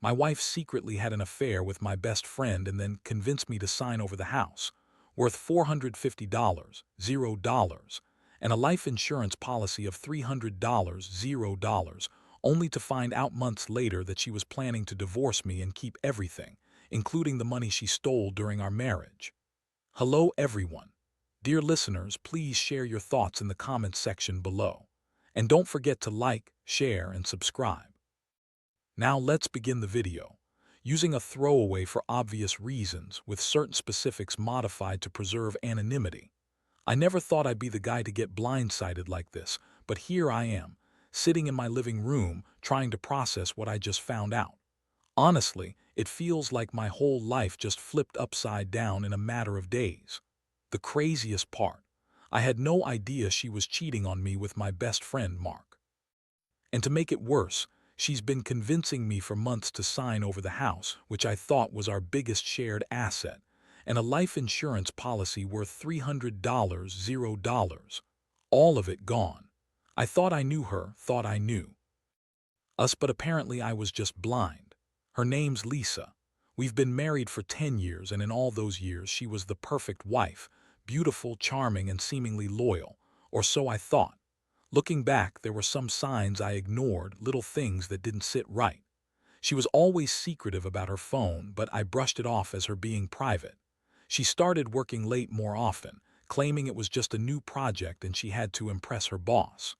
My wife secretly had an affair with my best friend and then convinced me to sign over the house, worth $450, $0, and a life insurance policy of $300, $0, only to find out months later that she was planning to divorce me and keep everything, including the money she stole during our marriage. Hello, everyone. Dear listeners, please share your thoughts in the comments section below. And don't forget to like, share, and subscribe. Now let's begin the video. Using a throwaway for obvious reasons, with certain specifics modified to preserve anonymity. I never thought I'd be the guy to get blindsided like this, but here I am, sitting in my living room, trying to process what I just found out. Honestly, it feels like my whole life just flipped upside down in a matter of days. The craziest part, I had no idea she was cheating on me with my best friend, Mark. And to make it worse, she's been convincing me for months to sign over the house, which I thought was our biggest shared asset, and a life insurance policy worth $300, $0. All of it gone. I thought I knew her, thought I knew us, but apparently I was just blind. Her name's Lisa. We've been married for 10 years, and in all those years she was the perfect wife, beautiful, charming, and seemingly loyal, or so I thought. Looking back, there were some signs I ignored, little things that didn't sit right. She was always secretive about her phone, but I brushed it off as her being private. She started working late more often, claiming it was just a new project and she had to impress her boss.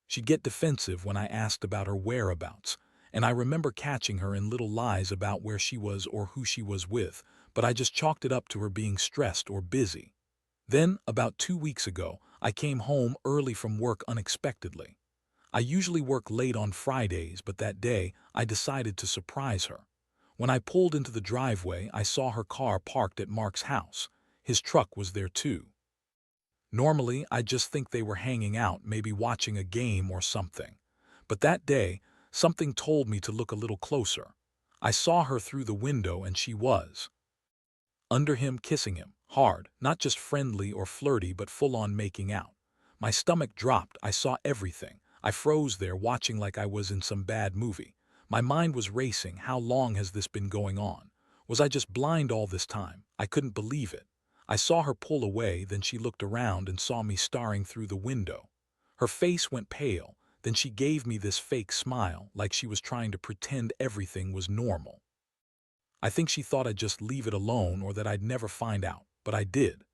She'd get defensive when I asked about her whereabouts, and I remember catching her in little lies about where she was or who she was with, but I just chalked it up to her being stressed or busy. Then, about 2 weeks ago, I came home early from work unexpectedly. I usually work late on Fridays, but that day I decided to surprise her. When I pulled into the driveway, I saw her car parked at Mark's house. His truck was there too. Normally, I'd just think they were hanging out, maybe watching a game or something. But that day, something told me to look a little closer. I saw her through the window and she was under him, kissing him, hard, not just friendly or flirty, but full-on making out. My stomach dropped, I saw everything. I froze there, watching like I was in some bad movie. My mind was racing. How long has this been going on? Was I just blind all this time? I couldn't believe it. I saw her pull away, then she looked around and saw me staring through the window. Her face went pale, then she gave me this fake smile, like she was trying to pretend everything was normal. I think she thought I'd just leave it alone or that I'd never find out, but I did.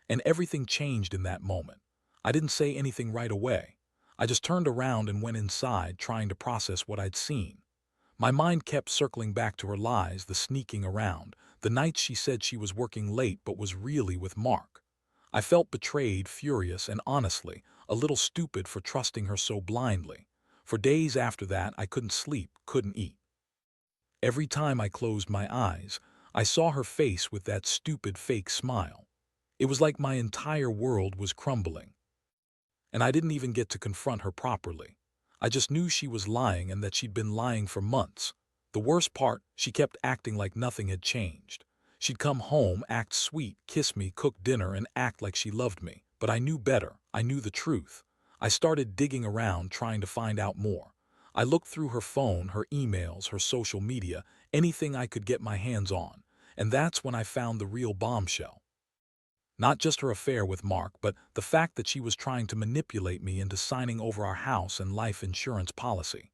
And everything changed in that moment. I didn't say anything right away. I just turned around and went inside, trying to process what I'd seen. My mind kept circling back to her lies, the sneaking around, the nights she said she was working late but was really with Mark. I felt betrayed, furious, and honestly, a little stupid for trusting her so blindly. For days after that, I couldn't sleep, couldn't eat. Every time I closed my eyes, I saw her face with that stupid fake smile. It was like my entire world was crumbling. And I didn't even get to confront her properly. I just knew she was lying and that she'd been lying for months. The worst part, she kept acting like nothing had changed. She'd come home, act sweet, kiss me, cook dinner, and act like she loved me. But I knew better. I knew the truth. I started digging around, trying to find out more. I looked through her phone, her emails, her social media, anything I could get my hands on. And that's when I found the real bombshell. Not just her affair with Mark, but the fact that she was trying to manipulate me into signing over our house and life insurance policy.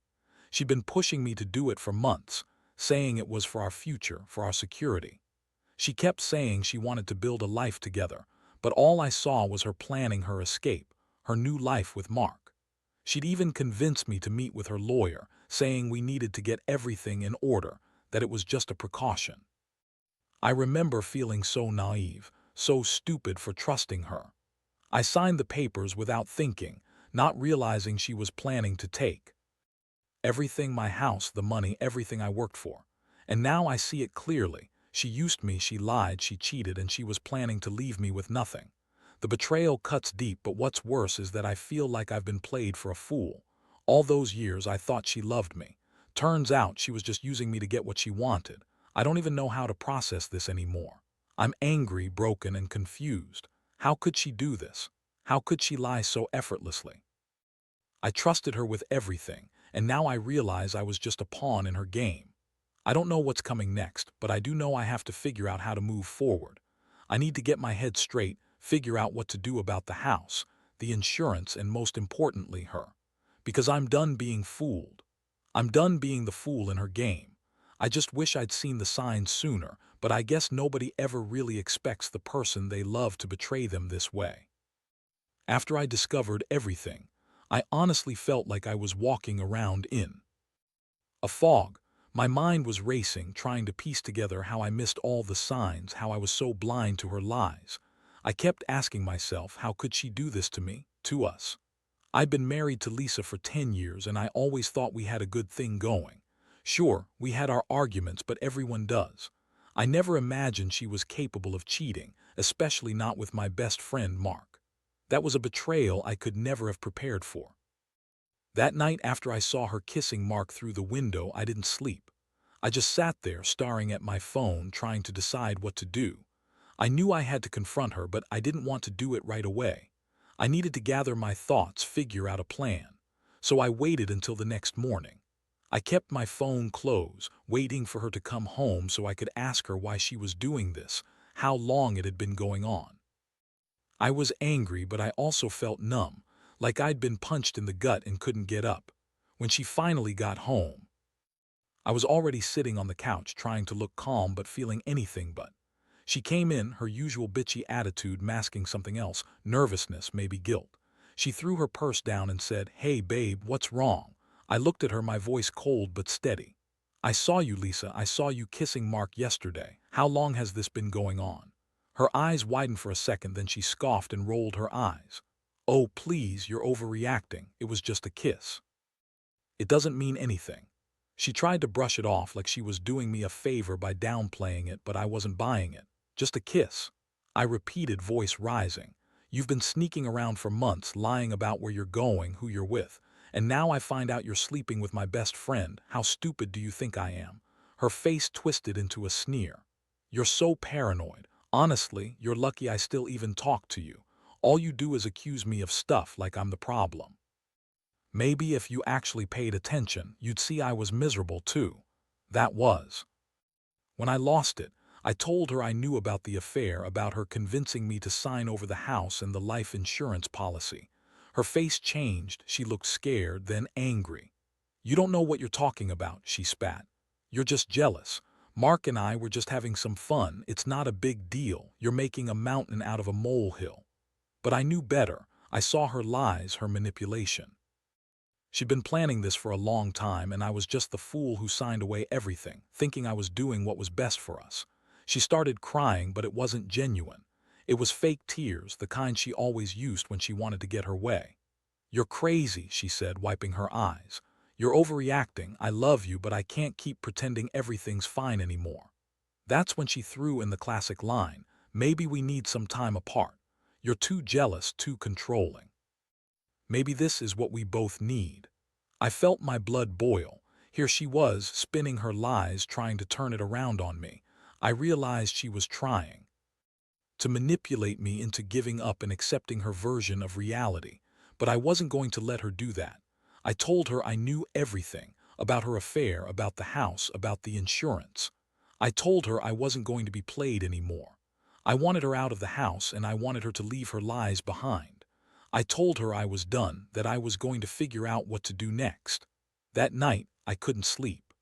She'd been pushing me to do it for months, saying it was for our future, for our security. She kept saying she wanted to build a life together, but all I saw was her planning her escape, her new life with Mark. She'd even convinced me to meet with her lawyer, saying we needed to get everything in order, that it was just a precaution. I remember feeling so naive, so stupid for trusting her. I signed the papers without thinking, not realizing she was planning to take everything, my house, the money, everything I worked for. And now I see it clearly. She used me, she lied, she cheated, and she was planning to leave me with nothing. The betrayal cuts deep, but what's worse is that I feel like I've been played for a fool. All those years I thought she loved me. Turns out she was just using me to get what she wanted. I don't even know how to process this anymore. I'm angry, broken, and confused. How could she do this? How could she lie so effortlessly? I trusted her with everything, and now I realize I was just a pawn in her game. I don't know what's coming next, but I do know I have to figure out how to move forward. I need to get my head straight, figure out what to do about the house, the insurance, and most importantly, her. Because I'm done being fooled. I'm done being the fool in her game. I just wish I'd seen the signs sooner, but I guess nobody ever really expects the person they love to betray them this way. After I discovered everything, I honestly felt like I was walking around in a fog. My mind was racing, trying to piece together how I missed all the signs, how I was so blind to her lies. I kept asking myself, how could she do this to me, to us? I'd been married to Lisa for 10 years and I always thought we had a good thing going. Sure, we had our arguments, but everyone does. I never imagined she was capable of cheating, especially not with my best friend Mark. That was a betrayal I could never have prepared for. That night after I saw her kissing Mark through the window, I didn't sleep. I just sat there staring at my phone, trying to decide what to do. I knew I had to confront her, but I didn't want to do it right away. I needed to gather my thoughts, figure out a plan. So I waited until the next morning. I kept my phone close, waiting for her to come home so I could ask her why she was doing this, how long it had been going on. I was angry, but I also felt numb, like I'd been punched in the gut and couldn't get up. When she finally got home, I was already sitting on the couch trying to look calm but feeling anything but. She came in, her usual bitchy attitude masking something else, nervousness, maybe guilt. She threw her purse down and said, "Hey babe, what's wrong?" I looked at her, my voice cold but steady. "I saw you, Lisa. I saw you kissing Mark yesterday. How long has this been going on?" Her eyes widened for a second, then she scoffed and rolled her eyes. "Oh, please, you're overreacting. It was just a kiss. It doesn't mean anything." She tried to brush it off like she was doing me a favor by downplaying it, but I wasn't buying it. "Just a kiss." I repeated, voice rising. "You've been sneaking around for months, lying about where you're going, who you're with, and now I find out you're sleeping with my best friend. How stupid do you think I am?" Her face twisted into a sneer. "You're so paranoid. Honestly, you're lucky I still even talk to you. All you do is accuse me of stuff like I'm the problem. Maybe if you actually paid attention, you'd see I was miserable too." That was. When I lost it, I told her I knew about the affair, about her convincing me to sign over the house and the life insurance policy. Her face changed, she looked scared, then angry. "You don't know what you're talking about," she spat. "You're just jealous. Mark and I were just having some fun. It's not a big deal. You're making a mountain out of a molehill." But I knew better. I saw her lies, her manipulation. She'd been planning this for a long time, and I was just the fool who signed away everything, thinking I was doing what was best for us. She started crying, but it wasn't genuine. It was fake tears, the kind she always used when she wanted to get her way. "You're crazy," she said, wiping her eyes. "You're overreacting. I love you, but I can't keep pretending everything's fine anymore." That's when she threw in the classic line, "Maybe we need some time apart. You're too jealous, too controlling. Maybe this is what we both need." I felt my blood boil. Here she was, spinning her lies, trying to turn it around on me. I realized she was trying to manipulate me into giving up and accepting her version of reality. But I wasn't going to let her do that. I told her I knew everything about her affair, about the house, about the insurance. I told her I wasn't going to be played anymore. I wanted her out of the house, and I wanted her to leave her lies behind. I told her I was done, that I was going to figure out what to do next. That night, I couldn't sleep.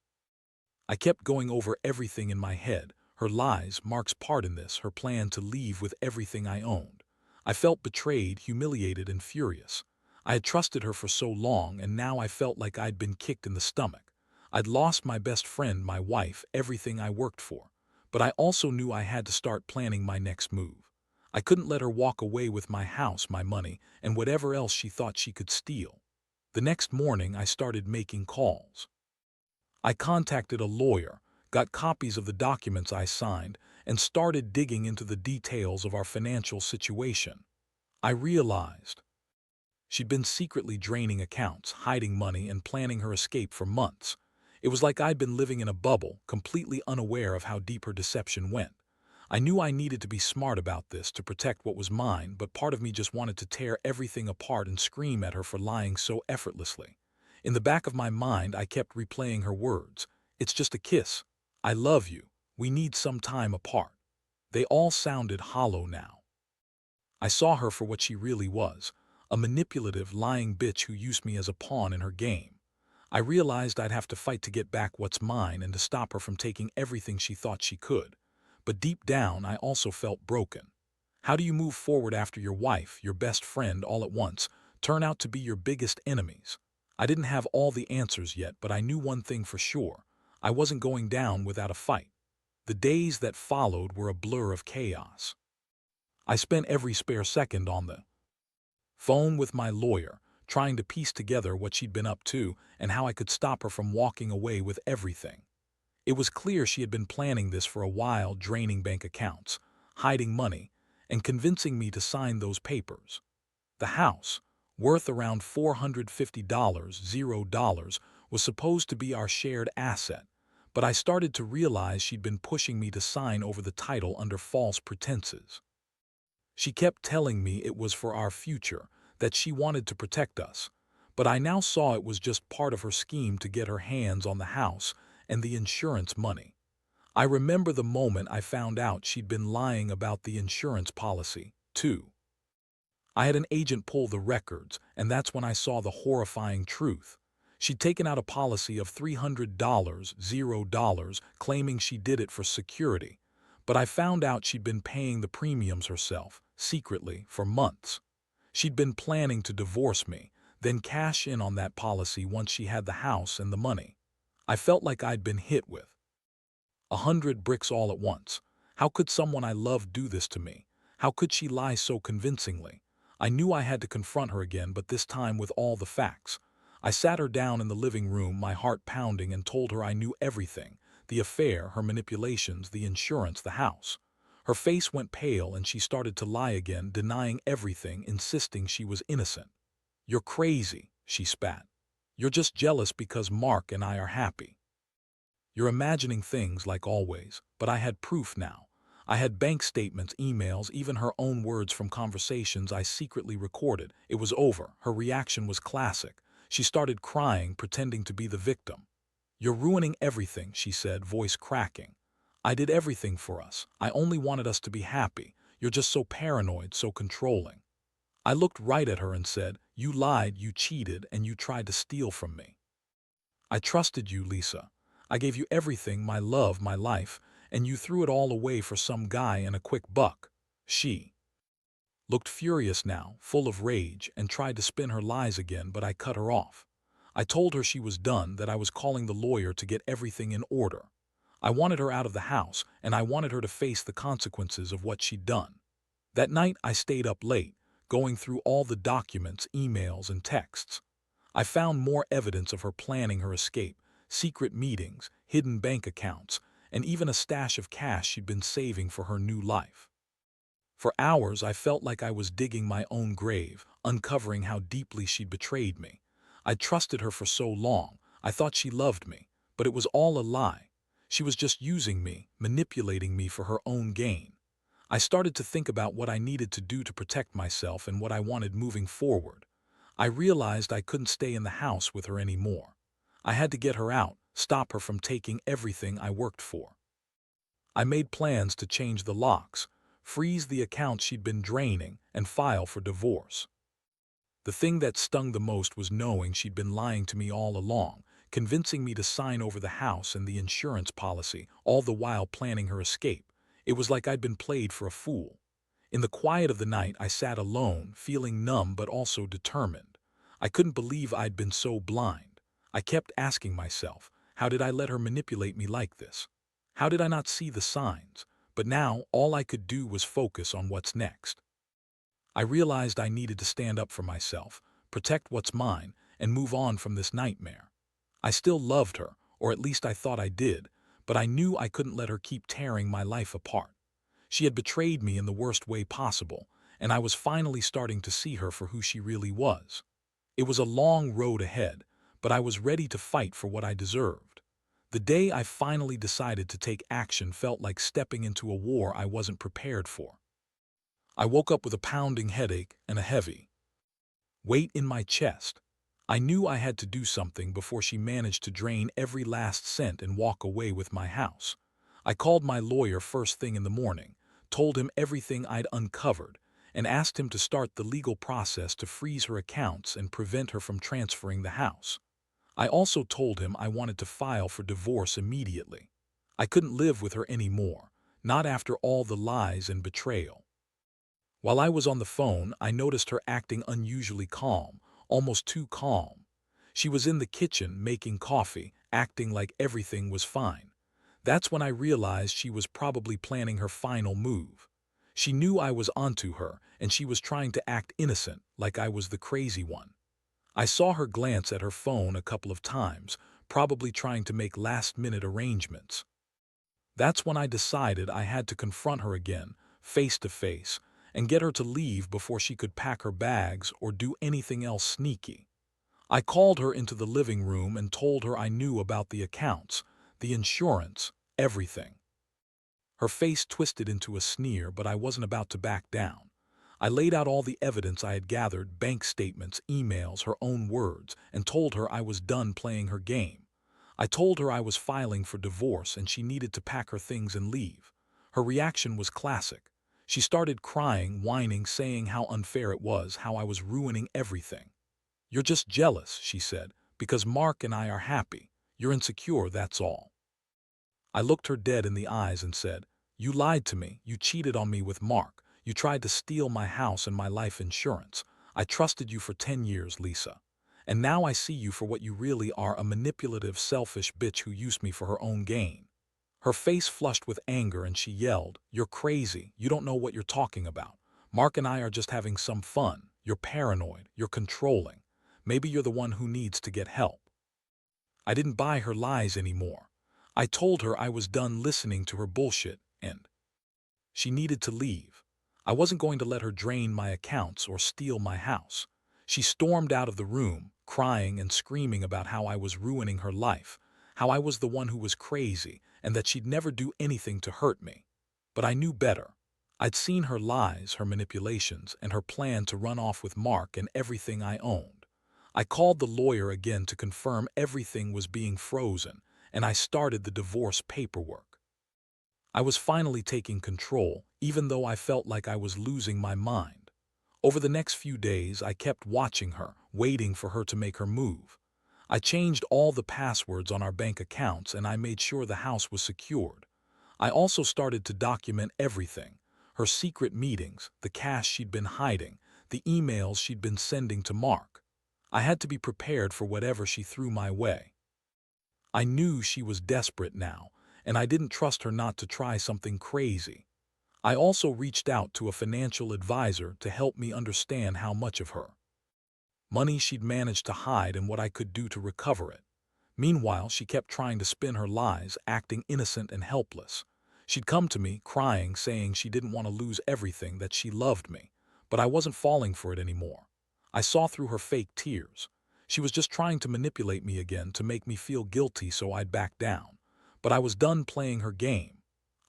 I kept going over everything in my head, her lies, Mark's part in this, her plan to leave with everything I owned. I felt betrayed, humiliated, and furious. I had trusted her for so long, and now I felt like I'd been kicked in the stomach. I'd lost my best friend, my wife, everything I worked for. But I also knew I had to start planning my next move. I couldn't let her walk away with my house, my money, and whatever else she thought she could steal. The next morning, I started making calls. I contacted a lawyer, got copies of the documents I signed, and started digging into the details of our financial situation. I realized she'd been secretly draining accounts, hiding money, and planning her escape for months. It was like I'd been living in a bubble, completely unaware of how deep her deception went. I knew I needed to be smart about this to protect what was mine, but part of me just wanted to tear everything apart and scream at her for lying so effortlessly. In the back of my mind, I kept replaying her words. "It's just a kiss. I love you. We need some time apart. They all sounded hollow now. I saw her for what she really was, a manipulative, lying bitch who used me as a pawn in her game. I realized I'd have to fight to get back what's mine and to stop her from taking everything she thought she could. But deep down, I also felt broken. How do you move forward after your wife, your best friend, all at once, turn out to be your biggest enemies? I didn't have all the answers yet, but I knew one thing for sure. I wasn't going down without a fight. The days that followed were a blur of chaos. I spent every spare second on the phone with my lawyer, trying to piece together what she'd been up to and how I could stop her from walking away with everything. It was clear she had been planning this for a while, draining bank accounts, hiding money, and convincing me to sign those papers. The house, worth around $450, $0, was supposed to be our shared asset, but I started to realize she'd been pushing me to sign over the title under false pretenses. She kept telling me it was for our future, that she wanted to protect us, but I now saw it was just part of her scheme to get her hands on the house and the insurance money. I remember the moment I found out she'd been lying about the insurance policy, too. I had an agent pull the records, and that's when I saw the horrifying truth. She'd taken out a policy of $300, $0, claiming she did it for security, but I found out she'd been paying the premiums herself, secretly, for months. She'd been planning to divorce me, then cash in on that policy once she had the house and the money. I felt like I'd been hit with 100 bricks all at once. How could someone I loved do this to me? How could she lie so convincingly? I knew I had to confront her again, but this time with all the facts. I sat her down in the living room, my heart pounding, and told her I knew everything: the affair, her manipulations, the insurance, the house. Her face went pale and she started to lie again, denying everything, insisting she was innocent. "You're crazy," she spat. "You're just jealous because Mark and I are happy. You're imagining things like always." But I had proof now. I had bank statements, emails, even her own words from conversations I secretly recorded. It was over. Her reaction was classic. She started crying, pretending to be the victim. "You're ruining everything," she said, voice cracking. "I did everything for us. I only wanted us to be happy. You're just so paranoid, so controlling." I looked right at her and said, "You lied, you cheated, and you tried to steal from me. I trusted you, Lisa. I gave you everything, my love, my life, and you threw it all away for some guy and a quick buck." She looked furious now, full of rage, and tried to spin her lies again, but I cut her off. I told her she was done, that I was calling the lawyer to get everything in order. I wanted her out of the house, and I wanted her to face the consequences of what she'd done. That night I stayed up late, going through all the documents, emails, and texts. I found more evidence of her planning her escape: secret meetings, hidden bank accounts, and even a stash of cash she'd been saving for her new life. For hours I felt like I was digging my own grave, uncovering how deeply she'd betrayed me. I'd trusted her for so long. I thought she loved me, but it was all a lie. She was just using me, manipulating me for her own gain. I started to think about what I needed to do to protect myself and what I wanted moving forward. I realized I couldn't stay in the house with her anymore. I had to get her out, stop her from taking everything I worked for. I made plans to change the locks, freeze the accounts she'd been draining, and file for divorce. The thing that stung the most was knowing she'd been lying to me all along, convincing me to sign over the house and the insurance policy, all the while planning her escape. It was like I'd been played for a fool. In the quiet of the night, I sat alone, feeling numb but also determined. I couldn't believe I'd been so blind. I kept asking myself, how did I let her manipulate me like this? How did I not see the signs? But now, all I could do was focus on what's next. I realized I needed to stand up for myself, protect what's mine, and move on from this nightmare. I still loved her, or at least I thought I did, but I knew I couldn't let her keep tearing my life apart. She had betrayed me in the worst way possible, and I was finally starting to see her for who she really was. It was a long road ahead, but I was ready to fight for what I deserved. The day I finally decided to take action felt like stepping into a war I wasn't prepared for. I woke up with a pounding headache and a heavy weight in my chest. I knew I had to do something before she managed to drain every last cent and walk away with my house. I called my lawyer first thing in the morning, told him everything I'd uncovered, and asked him to start the legal process to freeze her accounts and prevent her from transferring the house. I also told him I wanted to file for divorce immediately. I couldn't live with her anymore, not after all the lies and betrayal. While I was on the phone, I noticed her acting unusually calm, almost too calm. She was in the kitchen making coffee, acting like everything was fine. That's when I realized she was probably planning her final move. She knew I was onto her, and she was trying to act innocent, like I was the crazy one. I saw her glance at her phone a couple of times, probably trying to make last-minute arrangements. That's when I decided I had to confront her again, face to face, and get her to leave before she could pack her bags or do anything else sneaky. I called her into the living room and told her I knew about the accounts, the insurance, everything. Her face twisted into a sneer, but I wasn't about to back down. I laid out all the evidence I had gathered, bank statements, emails, her own words, and told her I was done playing her game. I told her I was filing for divorce and she needed to pack her things and leave. Her reaction was classic. She started crying, whining, saying how unfair it was, how I was ruining everything. "You're just jealous," she said, "because Mark and I are happy. You're insecure, that's all." I looked her dead in the eyes and said, "You lied to me. You cheated on me with Mark. You tried to steal my house and my life insurance. I trusted you for 10 years, Lisa. And now I see you for what you really are, a manipulative, selfish bitch who used me for her own gain." Her face flushed with anger and she yelled, "You're crazy. You don't know what you're talking about. Mark and I are just having some fun. You're paranoid. You're controlling. Maybe you're the one who needs to get help." I didn't buy her lies anymore. I told her I was done listening to her bullshit and she needed to leave. I wasn't going to let her drain my accounts or steal my house. She stormed out of the room, crying and screaming about how I was ruining her life, how I was the one who was crazy, and that she'd never do anything to hurt me. But I knew better. I'd seen her lies, her manipulations, and her plan to run off with Mark and everything I owned. I called the lawyer again to confirm everything was being frozen, and I started the divorce paperwork. I was finally taking control, even though I felt like I was losing my mind. Over the next few days, I kept watching her, waiting for her to make her move. I changed all the passwords on our bank accounts and I made sure the house was secured. I also started to document everything: her secret meetings, the cash she'd been hiding, the emails she'd been sending to Mark. I had to be prepared for whatever she threw my way. I knew she was desperate now, and I didn't trust her not to try something crazy. I also reached out to a financial advisor to help me understand how much of her money she'd managed to hide and what I could do to recover it. Meanwhile, she kept trying to spin her lies, acting innocent and helpless. She'd come to me, crying, saying she didn't want to lose everything, that she loved me. But I wasn't falling for it anymore. I saw through her fake tears. She was just trying to manipulate me again to make me feel guilty so I'd back down. But I was done playing her game.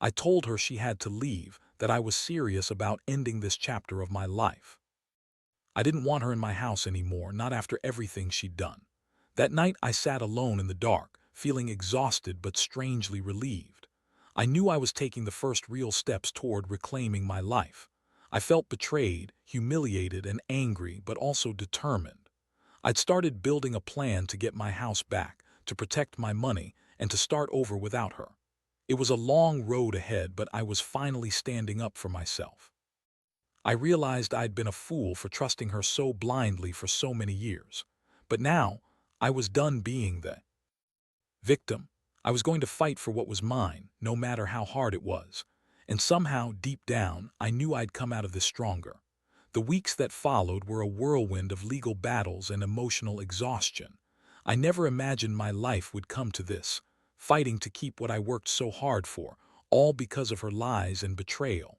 I told her she had to leave, that I was serious about ending this chapter of my life. I didn't want her in my house anymore, not after everything she'd done. That night I sat alone in the dark, feeling exhausted but strangely relieved. I knew I was taking the first real steps toward reclaiming my life. I felt betrayed, humiliated, and angry, but also determined. I'd started building a plan to get my house back, to protect my money, and to start over without her. It was a long road ahead, but I was finally standing up for myself. I realized I'd been a fool for trusting her so blindly for so many years. But now, I was done being the victim. I was going to fight for what was mine, no matter how hard it was. And somehow, deep down, I knew I'd come out of this stronger. The weeks that followed were a whirlwind of legal battles and emotional exhaustion. I never imagined my life would come to this, fighting to keep what I worked so hard for, all because of her lies and betrayal.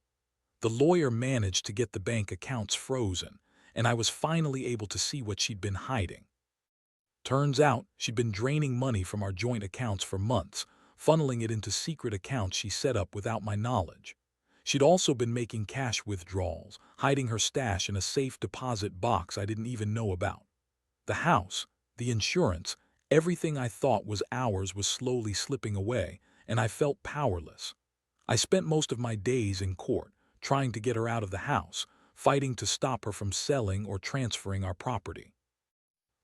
The lawyer managed to get the bank accounts frozen, and I was finally able to see what she'd been hiding. Turns out, she'd been draining money from our joint accounts for months, funneling it into secret accounts she set up without my knowledge. She'd also been making cash withdrawals, hiding her stash in a safe deposit box I didn't even know about. The house, The insurance, everything I thought was ours was slowly slipping away, and I felt powerless. I spent most of my days in court, trying to get her out of the house, fighting to stop her from selling or transferring our property.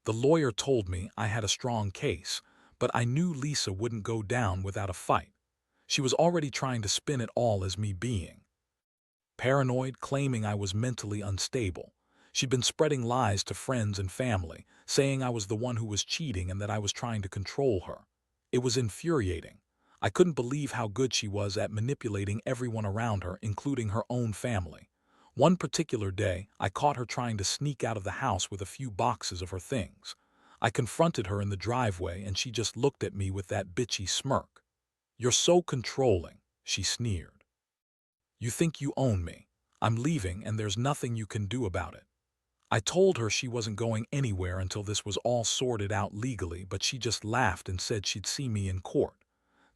The lawyer told me I had a strong case, but I knew Lisa wouldn't go down without a fight. She was already trying to spin it all as me being paranoid, claiming I was mentally unstable. She'd been spreading lies to friends and family, saying I was the one who was cheating and that I was trying to control her. It was infuriating. I couldn't believe how good she was at manipulating everyone around her, including her own family. One particular day, I caught her trying to sneak out of the house with a few boxes of her things. I confronted her in the driveway and she just looked at me with that bitchy smirk. "You're so controlling," she sneered. "You think you own me. I'm leaving and there's nothing you can do about it." I told her she wasn't going anywhere until this was all sorted out legally, but she just laughed and said she'd see me in court.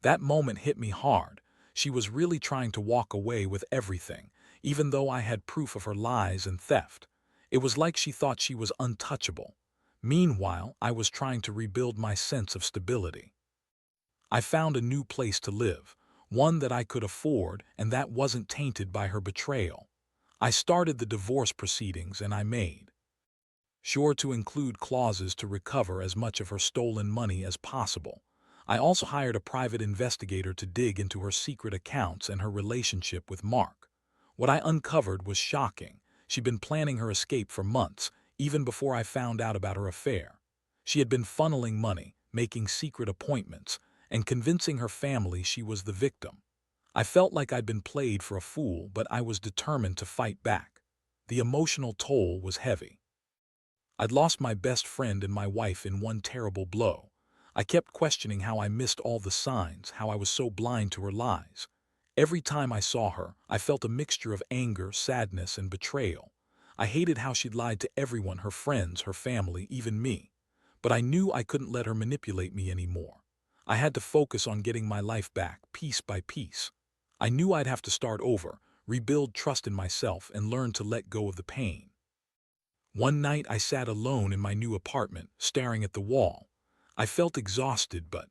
That moment hit me hard. She was really trying to walk away with everything, even though I had proof of her lies and theft. It was like she thought she was untouchable. Meanwhile, I was trying to rebuild my sense of stability. I found a new place to live, one that I could afford and that wasn't tainted by her betrayal. I started the divorce proceedings and I made sure to include clauses to recover as much of her stolen money as possible. I also hired a private investigator to dig into her secret accounts and her relationship with Mark. What I uncovered was shocking. She'd been planning her escape for months, even before I found out about her affair. She had been funneling money, making secret appointments, and convincing her family she was the victim. I felt like I'd been played for a fool, but I was determined to fight back. The emotional toll was heavy. I'd lost my best friend and my wife in one terrible blow. I kept questioning how I missed all the signs, how I was so blind to her lies. Every time I saw her, I felt a mixture of anger, sadness, and betrayal. I hated how she'd lied to everyone, her friends, her family, even me. But I knew I couldn't let her manipulate me anymore. I had to focus on getting my life back, piece by piece. I knew I'd have to start over, rebuild trust in myself, and learn to let go of the pain. One night I sat alone in my new apartment, staring at the wall. I felt exhausted but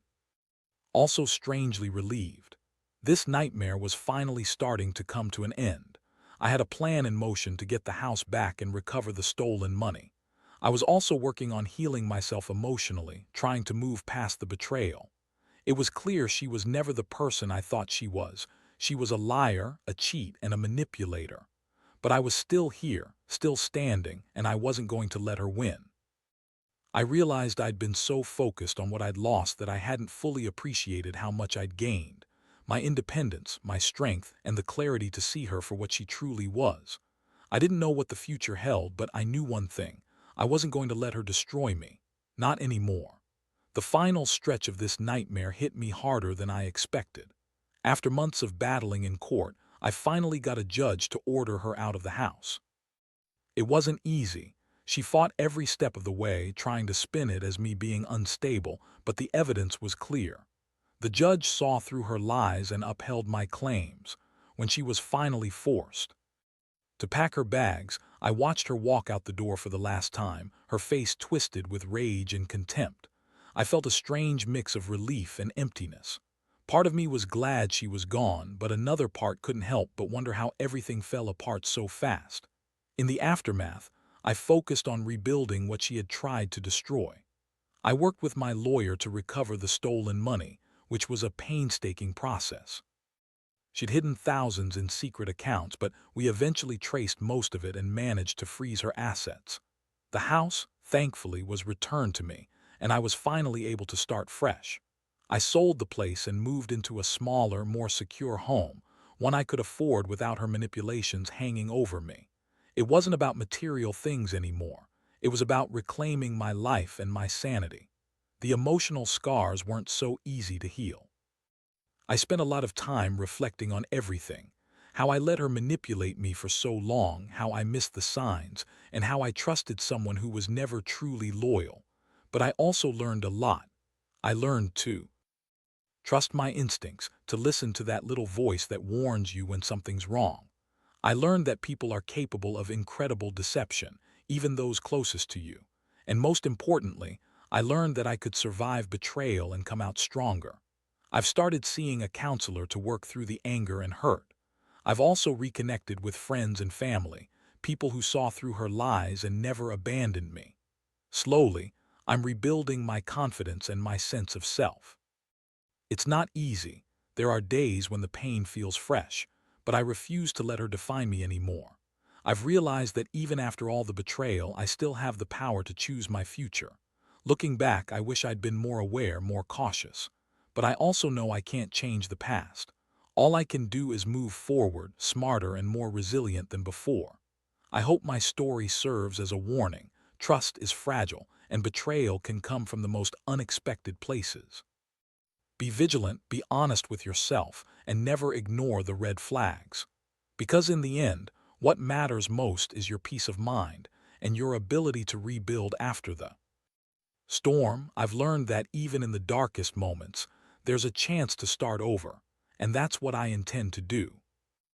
also strangely relieved. This nightmare was finally starting to come to an end. I had a plan in motion to get the house back and recover the stolen money. I was also working on healing myself emotionally, trying to move past the betrayal. It was clear she was never the person I thought she was. She was a liar, a cheat, and a manipulator. But I was still here, still standing, and I wasn't going to let her win. I realized I'd been so focused on what I'd lost that I hadn't fully appreciated how much I'd gained. My independence, my strength, and the clarity to see her for what she truly was. I didn't know what the future held, but I knew one thing. I wasn't going to let her destroy me. Not anymore. The final stretch of this nightmare hit me harder than I expected. After months of battling in court, I finally got a judge to order her out of the house. It wasn't easy. She fought every step of the way, trying to spin it as me being unstable, but the evidence was clear. The judge saw through her lies and upheld my claims. When she was finally forced to pack her bags, I watched her walk out the door for the last time, her face twisted with rage and contempt. I felt a strange mix of relief and emptiness. Part of me was glad she was gone, but another part couldn't help but wonder how everything fell apart so fast. In the aftermath, I focused on rebuilding what she had tried to destroy. I worked with my lawyer to recover the stolen money, which was a painstaking process. She'd hidden thousands in secret accounts, but we eventually traced most of it and managed to freeze her assets. The house, thankfully, was returned to me, and I was finally able to start fresh. I sold the place and moved into a smaller, more secure home, one I could afford without her manipulations hanging over me. It wasn't about material things anymore. It was about reclaiming my life and my sanity. The emotional scars weren't so easy to heal. I spent a lot of time reflecting on everything, how I let her manipulate me for so long, how I missed the signs, and how I trusted someone who was never truly loyal. But I also learned a lot. I learned to trust my instincts, to listen to that little voice that warns you when something's wrong. I learned that people are capable of incredible deception, even those closest to you. And most importantly, I learned that I could survive betrayal and come out stronger. I've started seeing a counselor to work through the anger and hurt. I've also reconnected with friends and family, people who saw through her lies and never abandoned me. Slowly, I'm rebuilding my confidence and my sense of self. It's not easy. There are days when the pain feels fresh, but I refuse to let her define me anymore. I've realized that even after all the betrayal, I still have the power to choose my future. Looking back, I wish I'd been more aware, more cautious. But I also know I can't change the past. All I can do is move forward, smarter and more resilient than before. I hope my story serves as a warning. Trust is fragile, and betrayal can come from the most unexpected places. Be vigilant, be honest with yourself, and never ignore the red flags. Because in the end, what matters most is your peace of mind and your ability to rebuild after the storm. I've learned that even in the darkest moments, there's a chance to start over, and that's what I intend to do.